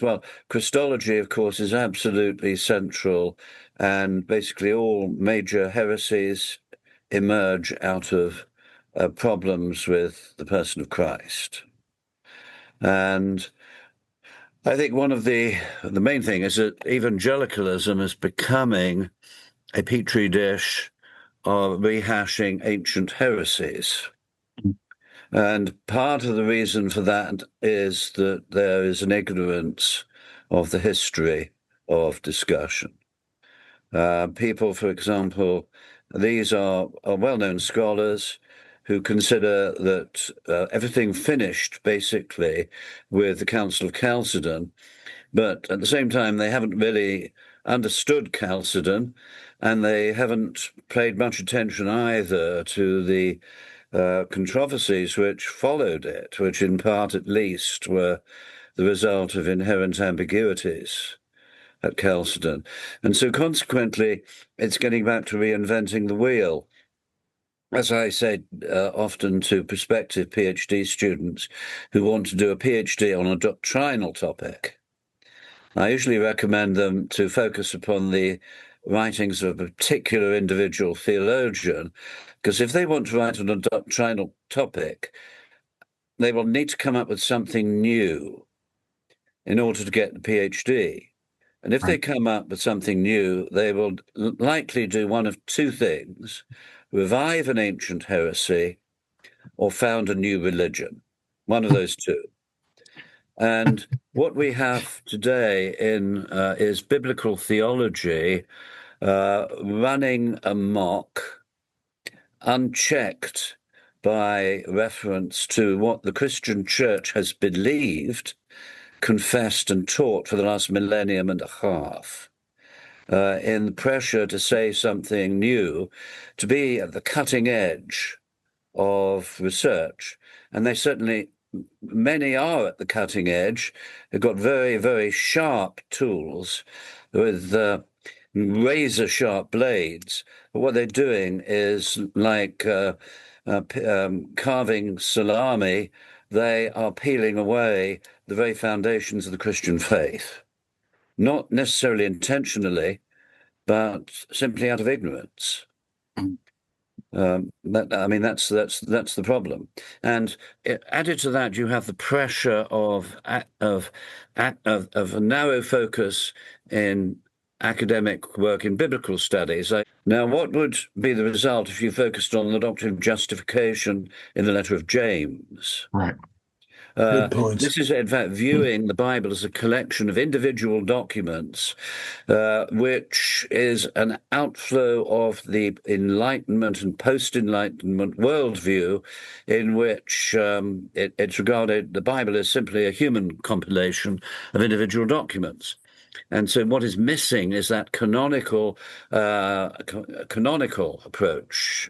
Well, Christology, of course, is absolutely central, and basically all major heresies emerge out of problems with the person of Christ. And I think one of the main thing is that evangelicalism is becoming a petri dish of rehashing ancient heresies. And part of the reason for that is that there is an ignorance of the history of discussion. People, for example, these are well-known scholars who consider that everything finished basically with the Council of Chalcedon, but at the same time, they haven't really understood Chalcedon, and they haven't paid much attention either to the controversies which followed it, which in part at least were the result of inherent ambiguities at Chalcedon. And so consequently, it's getting back to reinventing the wheel. As I say often to prospective PhD students who want to do a PhD on a doctrinal topic, I usually recommend them to focus upon the writings of a particular individual theologian, because if they want to write on a doctrinal topic, they will need to come up with something new in order to get the PhD. And if they come up with something new, they will likely do one of two things: revive an ancient heresy or found a new religion, one of those two. And what we have today is biblical theology running amok, unchecked by reference to what the Christian church has believed, confessed, and taught for the last millennium and a half, in the pressure to say something new, to be at the cutting edge of research. And they certainly, many are at the cutting edge. They've got very, very sharp tools with razor sharp blades. But what they're doing is like carving salami. They are peeling away the very foundations of the Christian faith, not necessarily intentionally, but simply out of ignorance. That's the problem. And added to that, you have the pressure of a narrow focus in academic work in biblical studies. Now, what would be the result if you focused on the doctrine of justification in the letter of James? Right. Good point. This is, in fact, viewing the Bible as a collection of individual documents, which is an outflow of the Enlightenment and post-Enlightenment worldview, in which it's regarded the Bible as simply a human compilation of individual documents. And so what is missing is that canonical approach